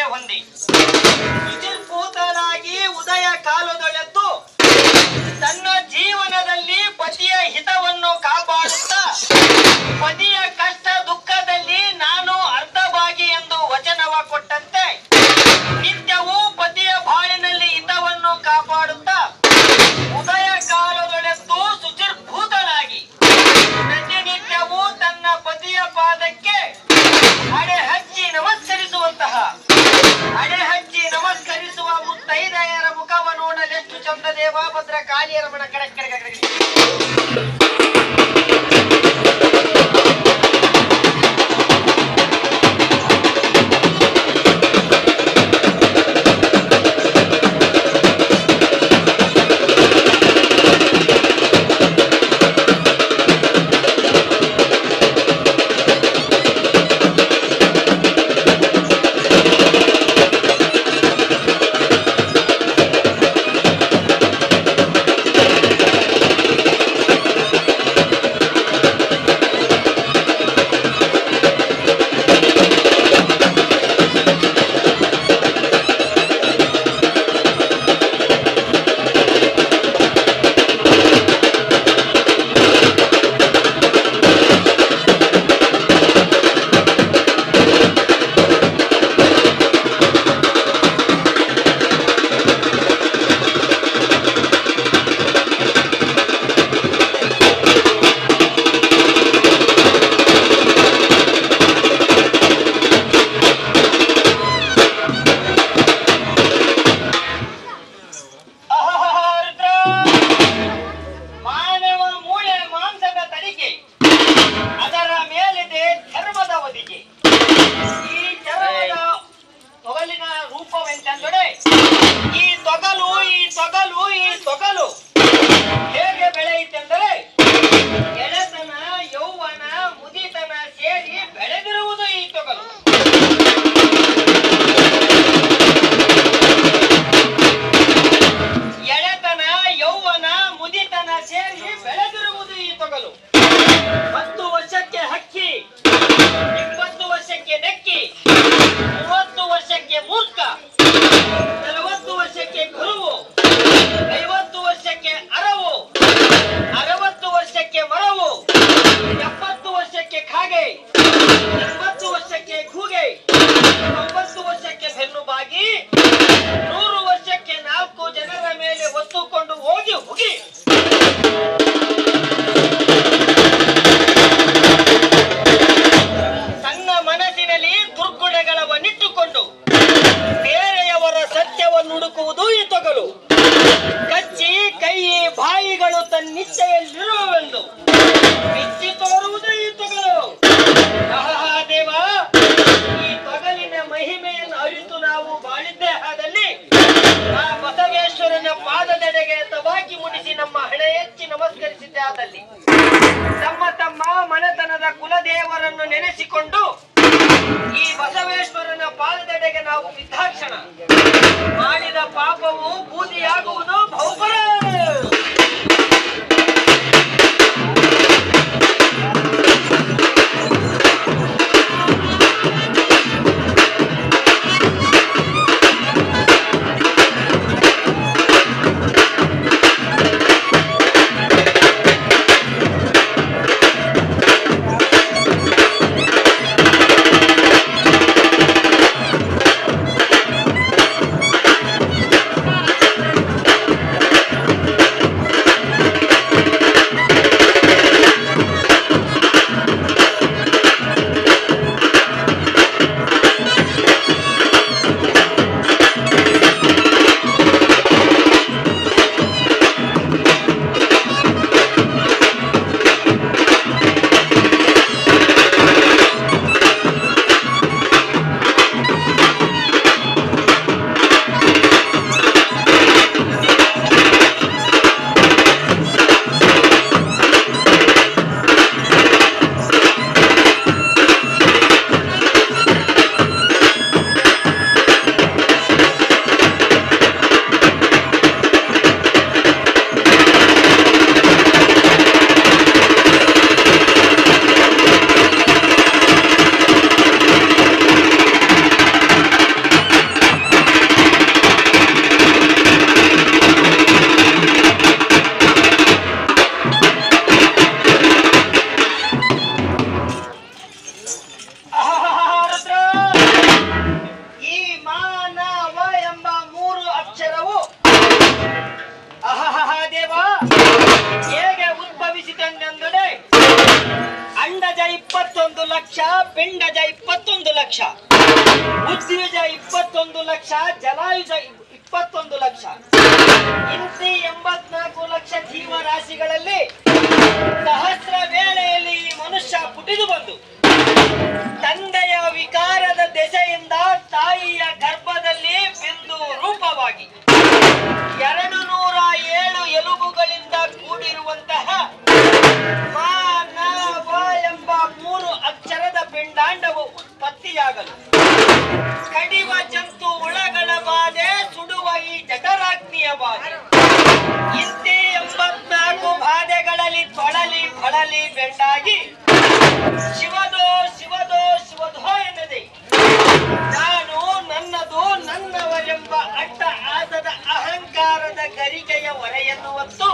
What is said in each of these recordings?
ಹೊಂದಿ ಶುಚಿರ್ಭೂತಳಾಗಿ ಉದಯ ಕಾಲದೊಳೆದ್ದು ತನ್ನ ಜೀವನದಲ್ಲಿ ಪತಿಯ ಹಿತವನ್ನು ಕಾಪಾಡುತ್ತಾ ಪತಿಯ ಕಷ್ಟ ದುಃಖದಲ್ಲಿ ನಾನು ಅರ್ಧಭಾಗಿ ಎಂದು ವಚನವ ಕೊಟ್ಟಂತೆ ನಿತ್ಯವೂ ಪತಿಯ ಬಾಳಿನಲ್ಲಿ ಹಿತವನ್ನು ಕಾಪಾಡುತ್ತಾ ಉದಯ ಕಾಲದೊಳೆದ್ದು ಶುಚಿರ್ಭೂತಳಾಗಿ ಪ್ರತಿನಿತ್ಯವೂ ತನ್ನ ಪತಿಯ ಪಾದಕ್ಕೆ ಅಡೆಹಚ್ಚಿ ನಮಸ್ಕರಿಸುವ ಮುತ್ತೈದೆಯರ ಮುಖವ ನೋಡಲೆಷ್ಟು ಚಂದ ದೇವ ಭದ್ರ ಕಾಳಿಯರಮಣ ಕಡೆ ನೆನೆಸಿಕೊಂಡು ಈ ಬಸವೇಶ್ವರನ ಪಾದದೆಡೆಗೆ ನಾವು ಬಿದ್ದಾಕ್ಷಣ ಮಾಡಿದ ಪಾಪವು ಬೂದಿಯಾಗುವುದು ಬಹುಪರ. 21 ಲಕ್ಷ, ಪಿಂಡಜ 21 ಲಕ್ಷ, ಉದ್ವಿಜ 21 ಲಕ್ಷ, ಜಲಾಯುಜ 21 ಲಕ್ಷ. ಇಂತಿ 84 ಲಕ್ಷ ಜೀವರಾಶಿಗಳಲ್ಲಿ ಸಹಸ್ರ ವೇಳೆಯಲ್ಲಿ ಈ ಮನುಷ್ಯ ಪುಟಿದು ಬಂದು ತಂದೆಯ ವಿಕಾರದ ದೆಸೆಯಿಂದ ತಾಯಿಯ ಗರ್ಭದಲ್ಲಿ ಬಿಂದು ರೂಪವಾಗಿ 207 ಎಲುಬುಗಳಿಂದ ಕೂಡಿರುವಂತಹ ಮಾನವ ಎಂಬ 3 ಅಕ್ಷರದ ಪಿಂಡಾಂಡವು ಉತ್ಪತ್ತಿಯಾಗಲು ಕಡಿವ ಜಂತು ಹುಳಗಳ ಬಾಧೆ, ಸುಡುವ ಈ ಜಠರಾಗ್ನಿಯ ಬಾಧೆ, ಇಂತಿ 84 ಬಾಧೆಗಳಲ್ಲಿ ತೊಳಲಿ ಬಳಲಿ ಬೆಂಡಾಗಿ ಶಿವದೋ ಶಿವದೋ ಶಿವದೋ ಎನ್ನದೆ ನಾನು ನನ್ನದು ನನ್ನವರೆಂಬ ಅಡ್ಡ ಆಸದ ಅಹಂಕಾರದ ಗರಿಕೆಯ ಹೊರೆಯನ್ನು ಹೊತ್ತು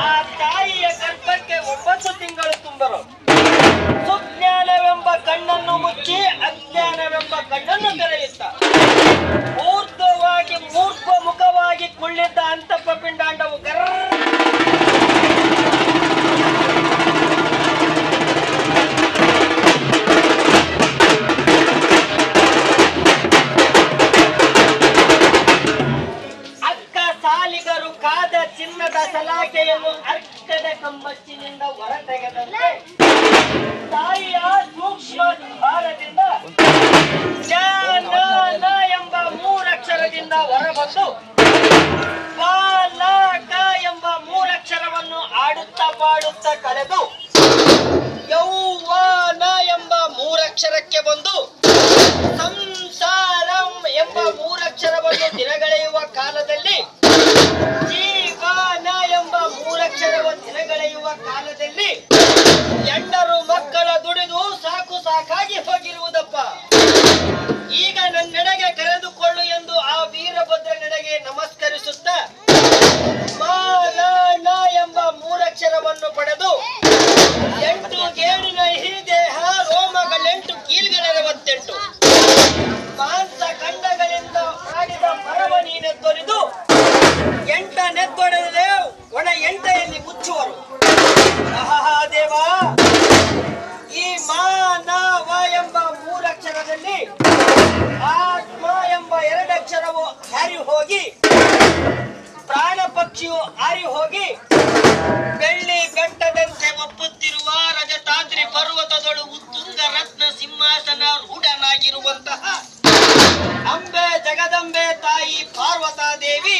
ಆ ತಾಯಿಯ ಗರ್ಭಕ್ಕೆ 9 ತಿಂಗಳು ತುಂಬರು ಸುಜ್ಞಾನವೆಂಬ ಕಣ್ಣನ್ನು ಮುಚ್ಚಿ ಅಜ್ಞಾನವೆಂಬ ಕಣ್ಣನ್ನು ತೆರೆಯುತ್ತ ಊರ್ಧ್ವವಾಗಿ ಮೂರ್ಧ್ವ ಮುಖವಾಗಿ ಕುಳ್ಳಿದ್ದ ಅಂತಪ್ಪ ಪಿಂಡಾಂಡವು ಅಕ್ಕ ಸಾಲಿಗರು ಕಾದ ಚಿನ್ನದ ಸಲಾಕೆಯನ್ನು ಅರ್ಕದ ಕಮ್ಮಚ್ಚಿನಿಂದ ಹೊರತೆಗೆದಂತೆ ತಾಯಿಯ ಸೂಕ್ಷ್ಮ ಭಾರದಿಂದ ಜ್ಞಾನ ಎಂಬ 3 ಅಕ್ಷರದಿಂದ ಹೊರಬಂದು ಬಾಲಕ ಎಂಬ 3 ಅಕ್ಷರವನ್ನು ಆಡುತ್ತಾ ಪಾಡುತ್ತಾ ಕಳೆದು ಯೌವನ ಎಂಬ 3 ಅಕ್ಷರಕ್ಕೆ ಬಂದು ಸಂಸಾರಂ ಎಂಬ 3 ಅಕ್ಷರವನ್ನು ದಿನಗಳೆಯುವ ಕಾಲದಲ್ಲಿ ಜೀವನ ಎಂಬ 3 ಅಕ್ಷರವ ದಿನಗಳೆಯುವ ಕಾಲದಲ್ಲಿ ಎಂಡರು ಮಕ್ಕಳ ದುಡಿದು ಸಾಕು ಸಾಕಾಗಿ ಹೋಗಿರುವುದಪ್ಪ. ಈಗ ನನ್ನೆಡೆಗೆ ಕರೆದುಕೊಳ್ಳು ಎಂದು ಆ ವೀರಭದ್ರ ನೆಡೆಗೆ ನಮಸ್ಕರಿಸುತ್ತ ಮಾರಣ ಎಂಬ 3 ಅಕ್ಷರವನ್ನು ಪಡೆದು 8 ಗೇಣಿನ ಈ ದೇಹ ರೋಮಗಳೆಂಟು ಕೀಲ್ಗಳೆರವತ್ತೆಂಟು ಮಾಂಸ ಖಂಡಗಳಿಂದ ಮಾಡಿದ ಮರವ ನೀನೆ ತೊರೆದು 8 ನೆತ್ತೊಡೆದೇ ಒಣ 8ಯಲ್ಲಿ ಮುಚ್ಚುವರು. ದೇವ, ಈ ಮಾನವ ಎಂಬ 3 ಅಕ್ಷರದಲ್ಲಿ ಆತ್ಮ ಎಂಬ 2 ಅಕ್ಷರವು ಹಾರಿ ಹೋಗಿ ಪ್ರಾಣ ಪಕ್ಷಿಯು ಹಾರಿ ಹೋಗಿ ಬೆಳ್ಳಿ ಬೆಟ್ಟದಂತೆ ಒಪ್ಪುತ್ತಿರುವ ರಜತಾದ್ರಿ ಪರ್ವತದೊಳು ಉತ್ತುಂಗ ರತ್ನ ಸಿಂಹಾಸನ ರೂಢನಾಗಿರುವಂತಹ ಅಂಬೆ ಜಗದಂಬೆ ತಾಯಿ ಪಾರ್ವತಾದೇವಿ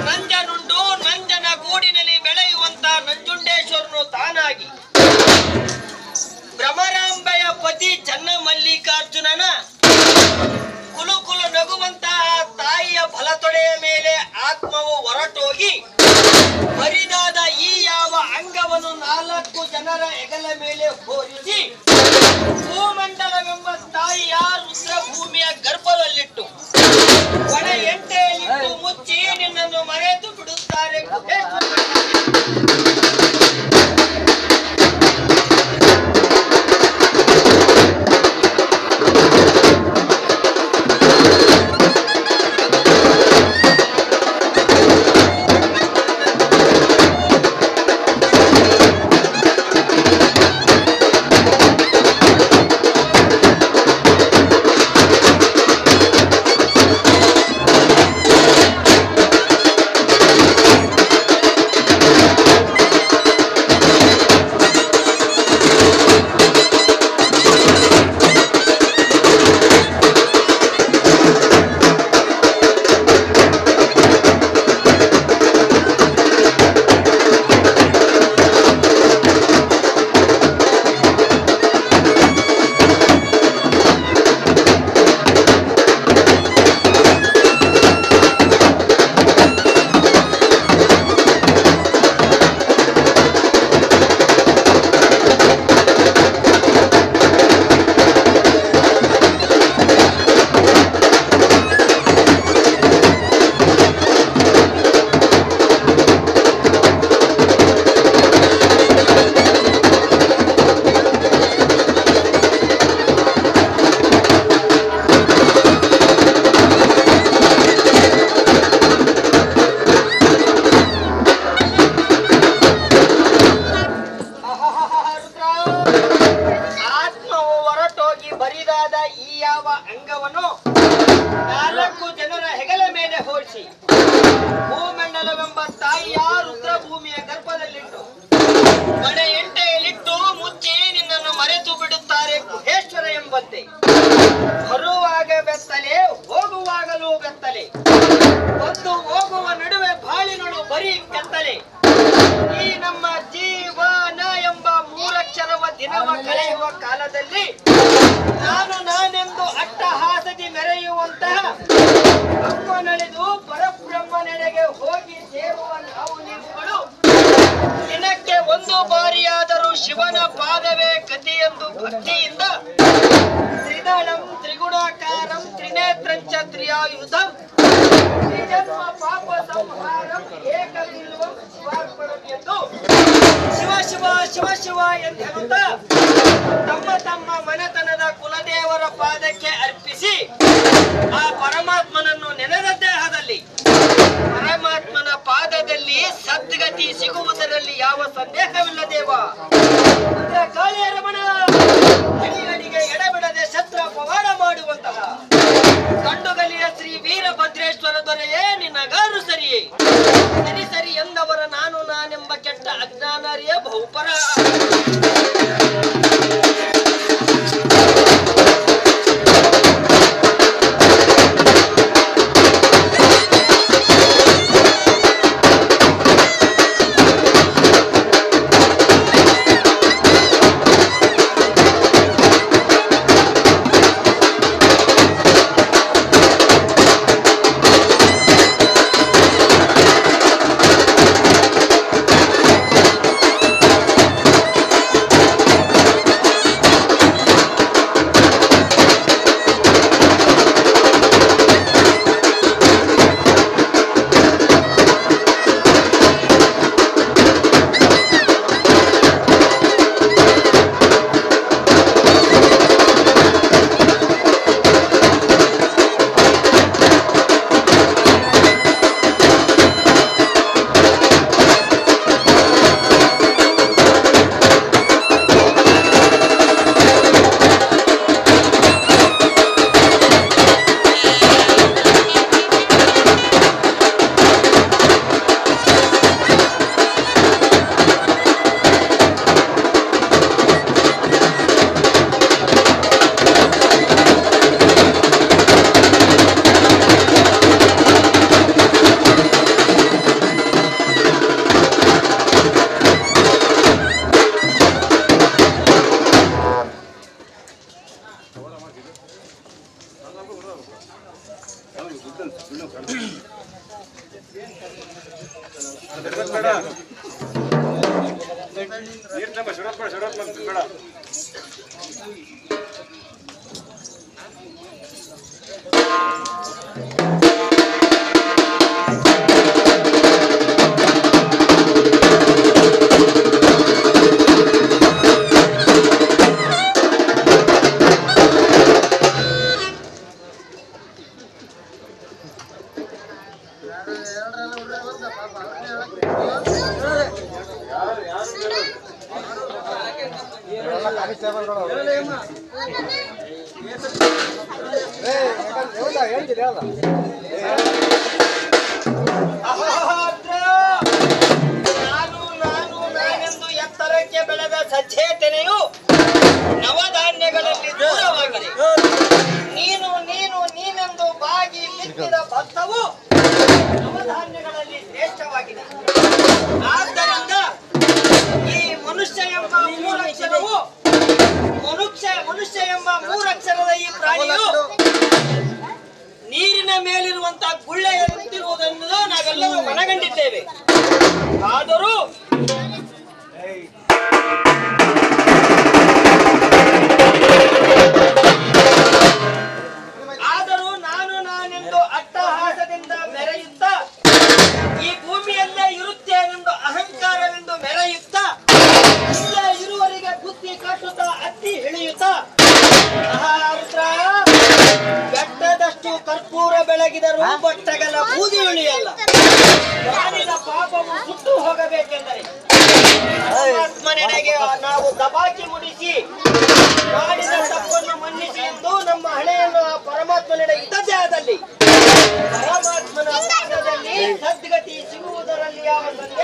ನಂಜನುಂಡು ನಂಜನ ಗೂಡಿನಲ್ಲಿ ಬೆಳೆಯುವಂತ ನಂಜುಂಡೇಶ್ವರನು ತಾನಾಗಿ ಭ್ರಮರಾಂಬೆಯ ಪತಿ ಚನ್ನಮಲ್ಲಿಕಾರ್ಜುನನ ಕುಲು ಕುಲು ನಗುವಂತಹ ತಾಯಿಯ ಬಲತೊಡೆಯ ಮೇಲೆ ಆತ್ಮವು ಹೊರಟೋಗಿ ಬರಿದಾದ ಈ ಯಾವ ಅಂಗವನ್ನು 4 ಜನರ ಹೆಗಲ ಮೇಲೆ ಹೋರಿಸಿ ಭೂಮಂಡಲವೆಂಬ ತಾಯಿಯ ರುದ್ರಭೂಮಿಯ ಗರ್ಭದಲ್ಲಿಟ್ಟು ಬೆತ್ತಲೆ, ಬಂದು ಹೋಗುವ ನಡುವೆ ಬಾಳಿನಳು ಬರೀ ಕೆತ್ತಲೆ. ಈ ನಮ್ಮ ಜೀವನ ಎಂಬ ಮೂರಕ್ಷರವ ದಿನವ ಕಳೆಯುವ ಕಾಲದಲ್ಲಿ ನಾನು ನಾನೆಂದು ಅಟ್ಟಹಾಸದಿ ಮೆರೆಯುವಂತಹ ಬ್ರಹ್ಮನಳೆದು ಪರಬ್ರಹ್ಮನೆಡೆಗೆ ಹೋಗಿ ಸೇರುವ ನಾವು ನೀವುಗಳು ದಿನಕ್ಕೆ ಒಂದು ಬಾರಿಯಾದರೂ ಶಿವನ ಪಾದವೇ ಗತಿ ಎಂದು ಭಕ್ತಿಯಿಂದ ತ್ರಿದಳಂ ತ್ರಿಗುಣಾಕಾರಂ ತ್ರಿನೇತ್ರಂಚ ತ್ರಿಯಾಯುಧಂ ತ್ರಿಜನ್ಮ ಪಾಪ ಸಂಹಾರಂ ಏಕಬಿಲ್ವಂ ಶಿವಾರ್ಪಣಂ ಎಂದು ಶಿವ ಶಿವ ಶಿವ ಶಿವ ಎಂದು ಹೇಳುತ್ತಾ ತಮ್ಮ ತಮ್ಮ ಮನೆತನದ ಕುಲದೇವರ ಪಾದಕ್ಕೆ ಅರ್ಪಿಸಿ ಆ ಪರಮಾತ್ಮನನ್ನು ನೆನೆದ ದೇಹದಲ್ಲಿ ಪರಮಾತ್ಮನ ಪಾದದಲ್ಲಿ ಸದ್ಗತಿ ಸಿಗುವುದರಲ್ಲಿ ಯಾವ ಸಂದೇಹವಿಲ್ಲ ದೇವ. ಕಾಳಿಯ ರಮಣ ಅಡಿಗಡಿಗೆ ಎಡಬಿಡದೆ ಶಸ್ತ್ರ ಪವಾಡ ಮಾಡುವಂತಹ ಕಂಡುಗಲಿಯ ಶ್ರೀ ವೀರಭದ್ರೇಶ್ವರ ದೊರೆಯೇ ನಿನ್ನಗಾರು ಸರಿಯೇ ಸರಿ ಸರಿ ಎಂದವರ ನಾನು ನಾನೆಂಬ ಕೆಟ್ಟ ಅಜ್ಞಾನರಿಯ ಬಹುಪರ. ನಾನೆಂದು ಎತ್ತರಕ್ಕೆ ಬೆಳೆದ ಸಜ್ಜೇತನೆಯು ನವಧಾನ್ಯಗಳಲ್ಲಿ ದೂರವಾಗಿದೆ. ನೀನು ನೀನು ನೀನೆಂದು ಬಾಗಿ ಬಿತ್ತಿದ ಭತ್ತವು ನವಧಾನ್ಯಗಳಲ್ಲಿ ಶ್ರೇಷ್ಠವಾಗಿದೆ. ಆದ್ದರಿಂದ ಈ ಮನುಷ್ಯ ಎಂಬ ಮೂರಕ್ಷರವು ಮನುಷ್ಯ ಎಂಬ ಮೂರಕ್ಷರದ ಈ ಪ್ರಾಣಿಯು ನೀರಿನ ಮೇಲಿರುವಂತಹ ಗುಳ್ಳೆಯಂತಿರುವುದನ್ನು ನಾವೆಲ್ಲರೂ ಮನಗಂಡಿದ್ದೇವೆ. ಆದರೂ ನಾನು ನಾನೆಂದು ಅಟ್ಟಹಾಸದಿಂದ ಮೆರೆಯುತ್ತಾ ಈ ಭೂಮಿಯಲ್ಲೇ ಇರುತ್ತೇನೆಂದು ಅಹಂಕಾರವೆಂದು ಮೆರೆಯುತ್ತಾ ಇಲ್ಲೇ ಇರುವರಿಗೆ ಬುದ್ಧಿ ಕಟ್ಟುತ್ತಾ ಅತ್ತಿ ಹಿಡಿಯುತ್ತಾ ಬೆಟ್ಟದಷ್ಟು ಕರ್ಪೂರ ಬೆಳಗಿದರೂ ಬಟ್ಟಗಲ ಬೂದಿ ಉಳಿಯಲ್ಲ. ಮಾಡಿದ ಪಾಪವು ಸುಟ್ಟು ಹೋಗಬೇಕೆಂದರೆ ಪರಮಾತ್ಮನೆಡೆಗೆ ನಾವು ದಬಾಕಿ ಮುಡಿಸಿ ಮಾಡಿದ ತಪ್ಪನ್ನು ಮನ್ನಿಸಿ ಎಂದು ನಮ್ಮ ಹಣೆಯನ್ನು ಆ ಪರಮಾತ್ಮನೆಡೆ ಇದ್ದದೇ ಆದಲ್ಲಿ ಪರಮಾತ್ಮನ ಪಾದದಲ್ಲಿ ಸದ್ಗತಿ ಸಿಗುವುದರಲ್ಲಿ ಯಾವ ಸಂದೇಹ